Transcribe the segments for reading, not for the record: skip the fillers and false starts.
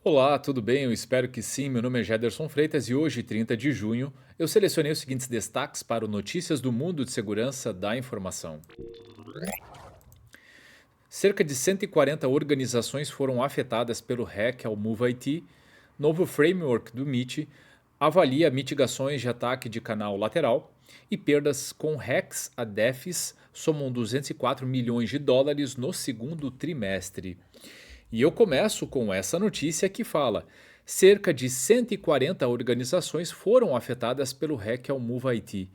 Olá, tudo bem? Eu espero que sim. Meu nome é Jederson Freitas e hoje, 30 de junho, eu selecionei os seguintes destaques para o Notícias do Mundo de Segurança da Informação. Cerca de 140 organizações foram afetadas pelo hack ao MoveIT. Novo framework do MIT avalia mitigações de ataque de canal lateral e perdas com hacks a DEFs somam 204 milhões de dólares no segundo trimestre. E eu começo com essa notícia que fala: cerca de 140 organizações foram afetadas pelo hack ao MoveIT.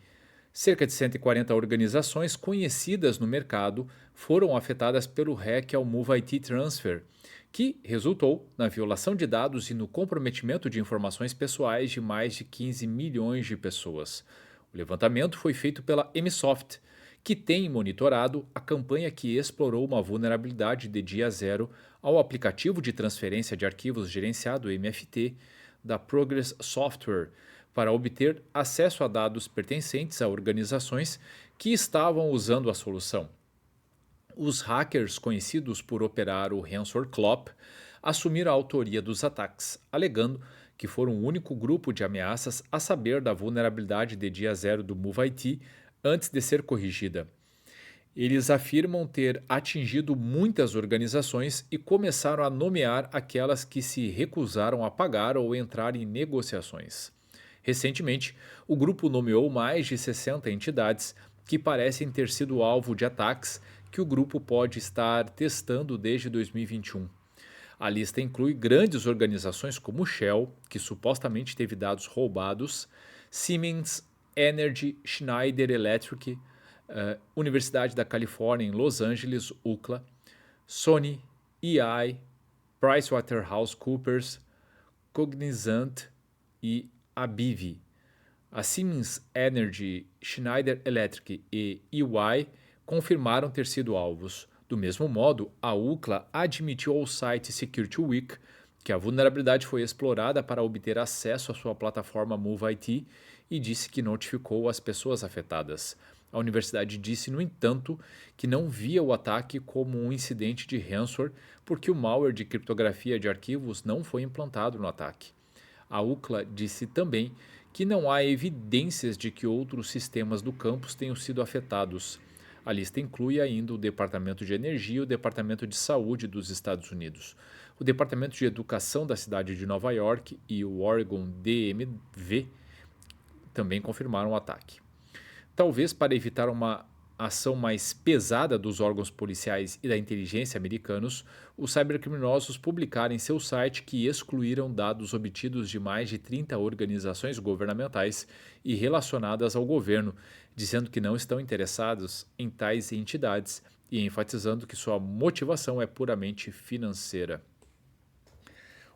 Cerca de 140 organizações conhecidas no mercado foram afetadas pelo hack ao MoveIT Transfer, que resultou na violação de dados e no comprometimento de informações pessoais de mais de 15 milhões de pessoas. O levantamento foi feito pela Msoft, que tem monitorado a campanha que explorou uma vulnerabilidade de dia zero ao aplicativo de transferência de arquivos gerenciado MFT da Progress Software para obter acesso a dados pertencentes a organizações que estavam usando a solução. Os hackers, conhecidos por operar o Ransomware Clop, assumiram a autoria dos ataques, alegando que foram o único grupo de ameaças a saber da vulnerabilidade de dia zero do MoveIT antes de ser corrigida. Eles afirmam ter atingido muitas organizações e começaram a nomear aquelas que se recusaram a pagar ou entrar em negociações. Recentemente, o grupo nomeou mais de 60 entidades que parecem ter sido alvo de ataques que o grupo pode estar testando desde 2021. A lista inclui grandes organizações como Shell, que supostamente teve dados roubados, Siemens Energy, Schneider Electric, Universidade da Califórnia em Los Angeles, UCLA, Sony, EI, PricewaterhouseCoopers, Cognizant e Abivi. A Siemens Energy, Schneider Electric e EY confirmaram ter sido alvos. Do mesmo modo, a UCLA admitiu ao site Security Week que a vulnerabilidade foi explorada para obter acesso à sua plataforma MoveIT e disse que notificou as pessoas afetadas. A universidade disse, no entanto, que não via o ataque como um incidente de ransomware porque o malware de criptografia de arquivos não foi implantado no ataque. A UCLA disse também que não há evidências de que outros sistemas do campus tenham sido afetados. A lista inclui ainda o Departamento de Energia e o Departamento de Saúde dos Estados Unidos. O Departamento de Educação da cidade de Nova York e o Oregon DMV também confirmaram o ataque. Talvez para evitar uma ação mais pesada dos órgãos policiais e da inteligência americanos, os cybercriminosos publicaram em seu site que excluíram dados obtidos de mais de 30 organizações governamentais e relacionadas ao governo, dizendo que não estão interessados em tais entidades e enfatizando que sua motivação é puramente financeira.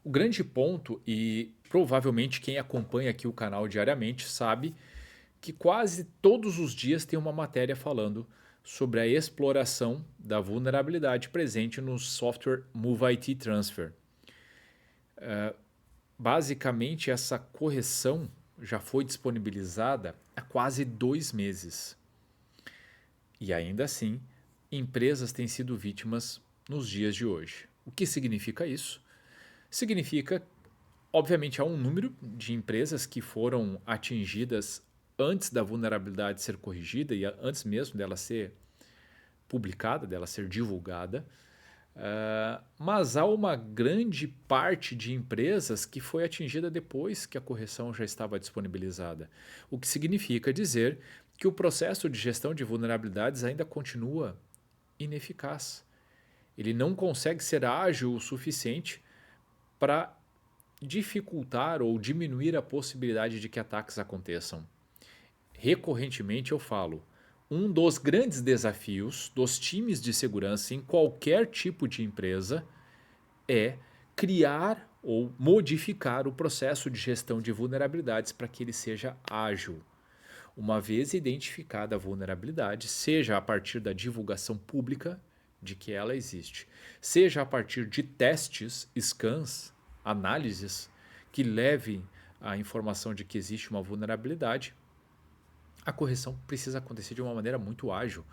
O grande ponto, e provavelmente quem acompanha aqui o canal diariamente sabe, que quase todos os dias tem uma matéria falando sobre a exploração da vulnerabilidade presente no software MoveIT Transfer. Basicamente, essa correção já foi disponibilizada há quase 2 meses. E ainda assim, empresas têm sido vítimas nos dias de hoje. O que significa isso? Significa, obviamente, há um número de empresas que foram atingidas antes da vulnerabilidade ser corrigida e antes mesmo dela ser publicada, dela ser divulgada. Mas há uma grande parte de empresas que foi atingida depois que a correção já estava disponibilizada. O que significa dizer que o processo de gestão de vulnerabilidades ainda continua ineficaz. Ele não consegue ser ágil o suficiente para dificultar ou diminuir a possibilidade de que ataques aconteçam. Recorrentemente eu falo, um dos grandes desafios dos times de segurança em qualquer tipo de empresa é criar ou modificar o processo de gestão de vulnerabilidades para que ele seja ágil. Uma vez identificada a vulnerabilidade, seja a partir da divulgação pública de que ela existe, seja a partir de testes, scans, análises que levem à informação de que existe uma vulnerabilidade, a correção precisa acontecer de uma maneira muito ágil.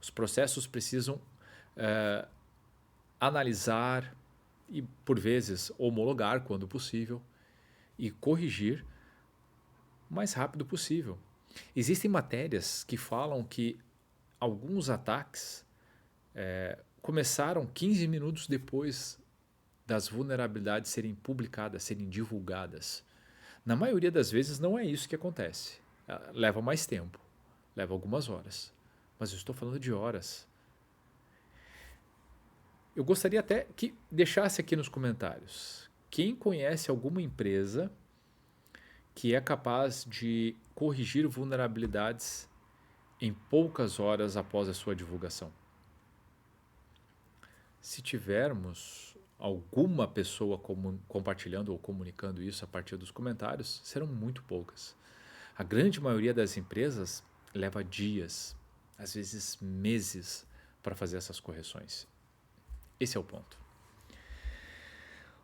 Os processos precisam analisar, e, por vezes, homologar quando possível e corrigir o mais rápido possível. Existem matérias que falam que alguns ataques começaram 15 minutos depois das vulnerabilidades serem publicadas, serem divulgadas. Na maioria das vezes não é isso que acontece. Leva mais tempo, leva algumas horas. Mas eu estou falando de horas. Eu gostaria até que deixasse aqui nos comentários quem conhece alguma empresa que é capaz de corrigir vulnerabilidades em poucas horas após a sua divulgação. Se tivermos alguma pessoa compartilhando ou comunicando isso a partir dos comentários, serão muito poucas. A grande maioria das empresas leva dias, às vezes meses, para fazer essas correções. Esse é o ponto.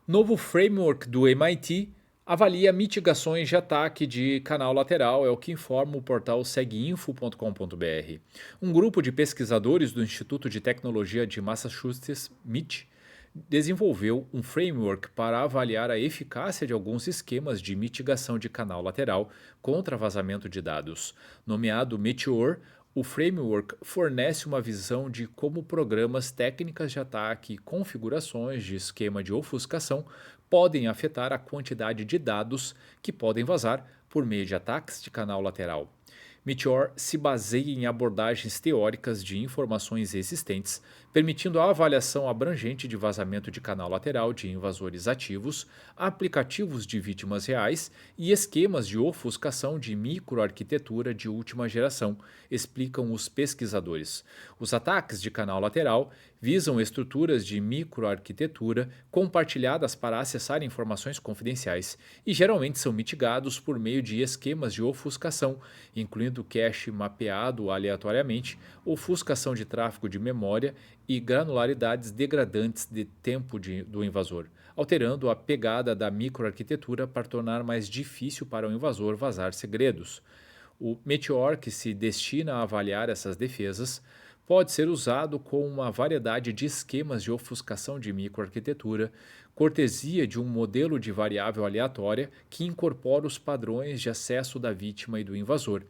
Novo framework do MIT avalia mitigações de ataque de canal lateral, é o que informa o portal seguinfo.com.br. Um grupo de pesquisadores do Instituto de Tecnologia de Massachusetts, MIT, desenvolveu um framework para avaliar a eficácia de alguns esquemas de mitigação de canal lateral contra vazamento de dados. Nomeado Meteor, o framework fornece uma visão de como programas, técnicas de ataque e configurações de esquema de ofuscação podem afetar a quantidade de dados que podem vazar por meio de ataques de canal lateral. Meteor se baseia em abordagens teóricas de informações existentes, permitindo a avaliação abrangente de vazamento de canal lateral de invasores ativos, aplicativos de vítimas reais e esquemas de ofuscação de microarquitetura de última geração, explicam os pesquisadores. Os ataques de canal lateral visam estruturas de microarquitetura compartilhadas para acessar informações confidenciais e geralmente são mitigados por meio de esquemas de ofuscação, incluindo cache mapeado aleatoriamente, ofuscação de tráfego de memória e granularidades degradantes de tempo do invasor, alterando a pegada da microarquitetura para tornar mais difícil para o invasor vazar segredos. O Meteor, que se destina a avaliar essas defesas, pode ser usado com uma variedade de esquemas de ofuscação de microarquitetura, cortesia de um modelo de variável aleatória que incorpora os padrões de acesso da vítima e do invasor,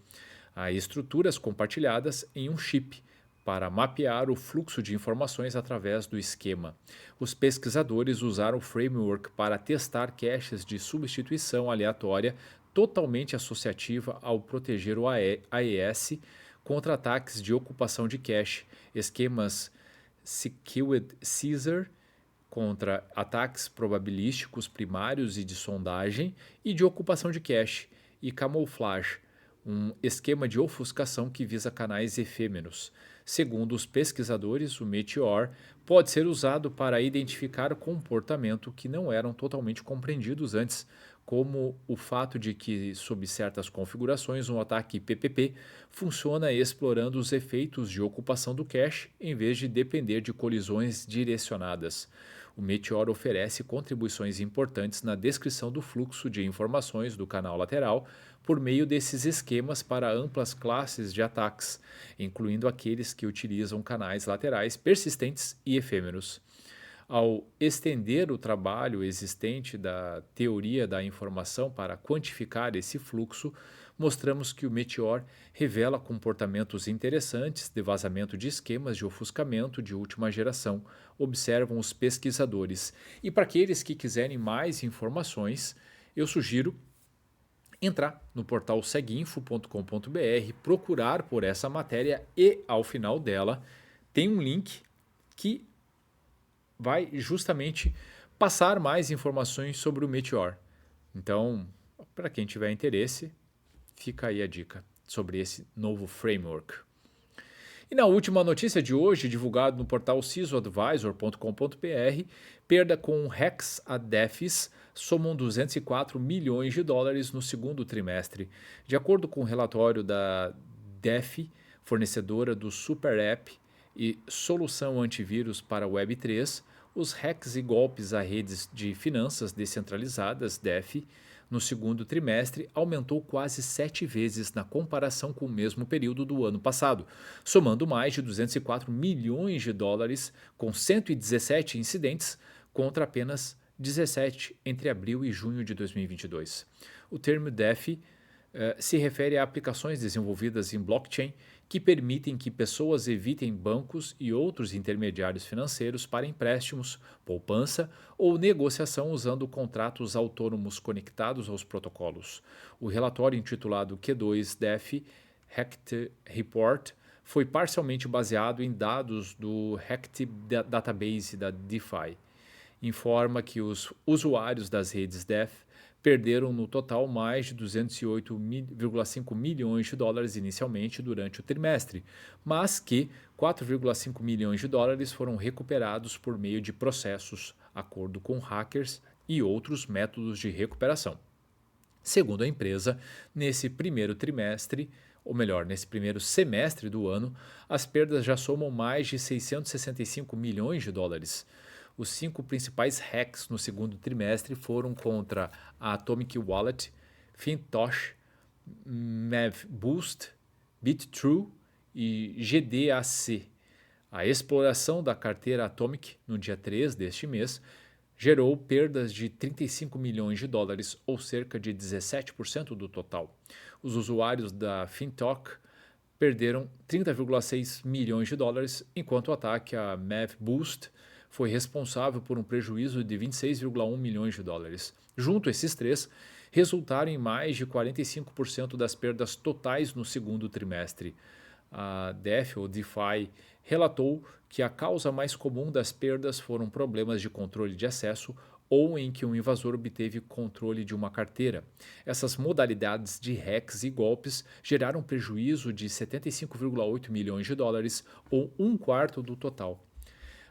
a estruturas compartilhadas em um chip, para mapear o fluxo de informações através do esquema. Os pesquisadores usaram o framework para testar caches de substituição aleatória totalmente associativa ao proteger o AES contra ataques de ocupação de cache, esquemas Secured Caesar contra ataques probabilísticos primários e de sondagem e de ocupação de cache, e Camouflage, um esquema de ofuscação que visa canais efêmeros. Segundo os pesquisadores, o Meteor pode ser usado para identificar comportamento que não eram totalmente compreendidos antes, como o fato de que, sob certas configurações, um ataque PPP funciona explorando os efeitos de ocupação do cache em vez de depender de colisões direcionadas. O Meteor oferece contribuições importantes na descrição do fluxo de informações do canal lateral por meio desses esquemas para amplas classes de ataques, incluindo aqueles que utilizam canais laterais persistentes e efêmeros. Ao estender o trabalho existente da teoria da informação para quantificar esse fluxo, mostramos que o Meteor revela comportamentos interessantes de vazamento de esquemas de ofuscamento de última geração, observam os pesquisadores. E para aqueles que quiserem mais informações, eu sugiro entrar no portal seguinfo.com.br, procurar por essa matéria e, ao final dela, tem um link que vai justamente passar mais informações sobre o Meteor. Então, para quem tiver interesse, fica aí a dica sobre esse novo framework. E na última notícia de hoje, divulgado no portal cisoadvisor.com.br, perda com hacks a DEFIs somam 204 milhões de dólares no segundo trimestre. De acordo com o relatório da DEFI, fornecedora do Super App e solução antivírus para Web3, os hacks e golpes a redes de finanças descentralizadas, DeFi, no segundo trimestre aumentou quase 7 vezes na comparação com o mesmo período do ano passado, somando mais de 204 milhões de dólares, com 117 incidentes, contra apenas 17 entre abril e junho de 2022. O termo DeFi se refere a aplicações desenvolvidas em blockchain que permitem que pessoas evitem bancos e outros intermediários financeiros para empréstimos, poupança ou negociação usando contratos autônomos conectados aos protocolos. O relatório intitulado Q2 DeFi Hacked Report foi parcialmente baseado em dados do Hacked Database da DeFi. Informa que os usuários das redes DeFi perderam no total mais de 208,5 milhões de dólares inicialmente durante o trimestre, mas que 4,5 milhões de dólares foram recuperados por meio de processos, acordo com hackers e outros métodos de recuperação. Segundo a empresa, nesse primeiro trimestre, ou melhor, nesse primeiro semestre do ano, as perdas já somam mais de 665 milhões de dólares. Os 5 principais hacks no segundo trimestre foram contra a Atomic Wallet, Fintosh, MavBoost, BitTrue e GDAC. A exploração da carteira Atomic no dia 3 deste mês gerou perdas de 35 milhões de dólares, ou cerca de 17% do total. Os usuários da Fintoch perderam 30,6 milhões de dólares, enquanto o ataque a MavBoost foi responsável por um prejuízo de 26,1 milhões de dólares. Junto esses três, resultaram em mais de 45% das perdas totais no segundo trimestre. A DeFi, ou DeFi, relatou que a causa mais comum das perdas foram problemas de controle de acesso ou em que um invasor obteve controle de uma carteira. Essas modalidades de hacks e golpes geraram prejuízo de 75,8 milhões de dólares, ou um quarto do total.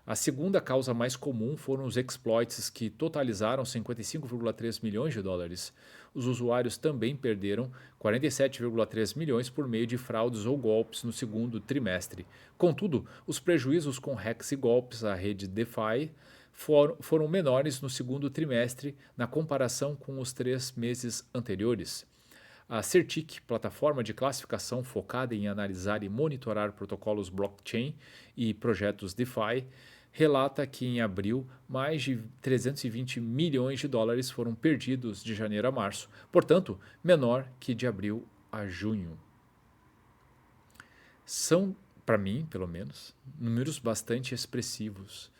A segunda causa mais comum foram os exploits, que totalizaram 55,3 milhões de dólares. Os usuários também perderam 47,3 milhões por meio de fraudes ou golpes no segundo trimestre. Contudo, os prejuízos com hacks e golpes à rede DeFi foram menores no segundo trimestre na comparação com os 3 meses anteriores. A Certic, plataforma de classificação focada em analisar e monitorar protocolos blockchain e projetos DeFi, relata que em abril mais de 320 milhões de dólares foram perdidos de janeiro a março, portanto, menor que de abril a junho. São, para mim, pelo menos, números bastante expressivos,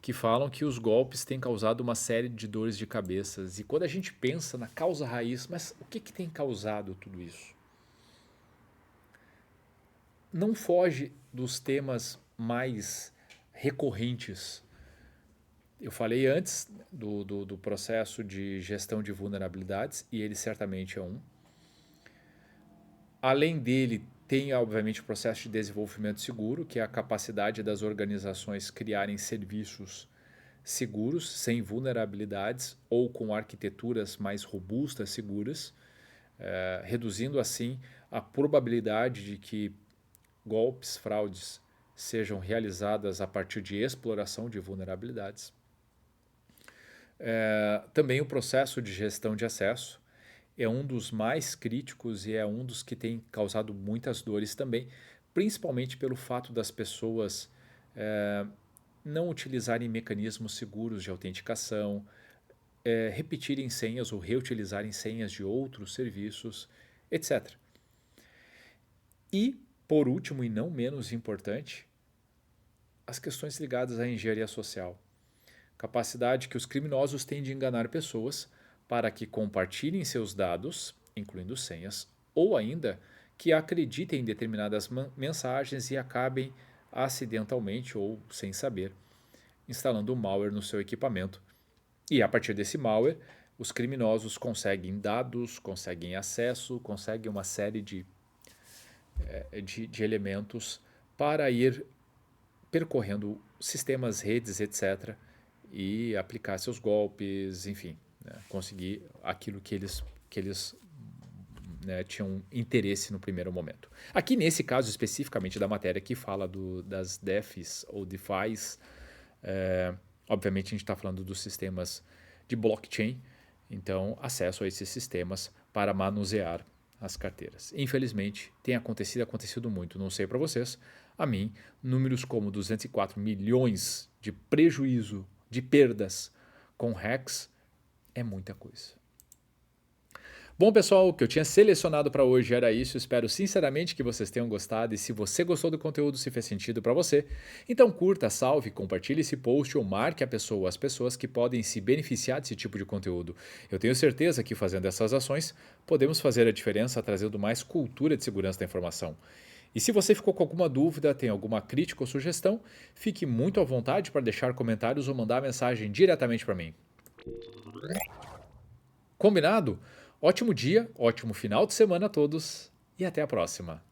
que falam que os golpes têm causado uma série de dores de cabeça. E quando a gente pensa na causa raiz, mas o que tem causado tudo isso? Não foge dos temas mais recorrentes. Eu falei antes do processo de gestão de vulnerabilidades, e ele certamente é um. Além dele, tem obviamente o processo de desenvolvimento seguro, que é a capacidade das organizações criarem serviços seguros, sem vulnerabilidades ou com arquiteturas mais robustas, seguras, reduzindo assim a probabilidade de que golpes, fraudes sejam realizadas a partir de exploração de vulnerabilidades. Também o processo de gestão de acesso é um dos mais críticos e é um dos que tem causado muitas dores também, principalmente pelo fato das pessoas não utilizarem mecanismos seguros de autenticação, repetirem senhas ou reutilizarem senhas de outros serviços, etc. E, por último e não menos importante, as questões ligadas à engenharia social. Capacidade que os criminosos têm de enganar pessoas para que compartilhem seus dados, incluindo senhas, ou ainda que acreditem em determinadas mensagens e acabem acidentalmente ou sem saber instalando um malware no seu equipamento. E a partir desse malware, os criminosos conseguem dados, conseguem acesso, conseguem uma série de elementos para ir percorrendo sistemas, redes, etc., e aplicar seus golpes, enfim, conseguir aquilo que eles tinham interesse no primeiro momento. Aqui nesse caso especificamente da matéria que fala das DeFis ou DeFis, obviamente a gente está falando dos sistemas de blockchain, então acesso a esses sistemas para manusear as carteiras. Infelizmente tem acontecido muito, não sei para vocês, a mim, números como 204 milhões de prejuízo de perdas com hacks é muita coisa. Bom, pessoal, o que eu tinha selecionado para hoje era isso. Espero sinceramente que vocês tenham gostado e se você gostou do conteúdo, se fez sentido para você, então curta, salve, compartilhe esse post ou marque a pessoa ou as pessoas que podem se beneficiar desse tipo de conteúdo. Eu tenho certeza que fazendo essas ações, podemos fazer a diferença trazendo mais cultura de segurança da informação. E se você ficou com alguma dúvida, tem alguma crítica ou sugestão, fique muito à vontade para deixar comentários ou mandar mensagem diretamente para mim. Combinado? Ótimo dia, ótimo final de semana a todos e até a próxima.